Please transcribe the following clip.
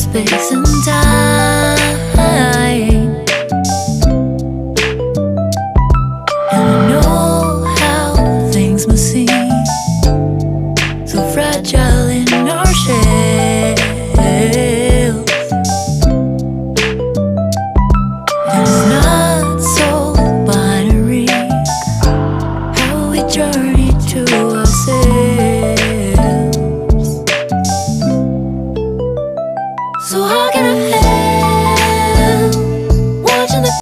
space and time. And I know how things must seem so fragile in our shells. And it's not so binary how we journey to ourselves. So how can I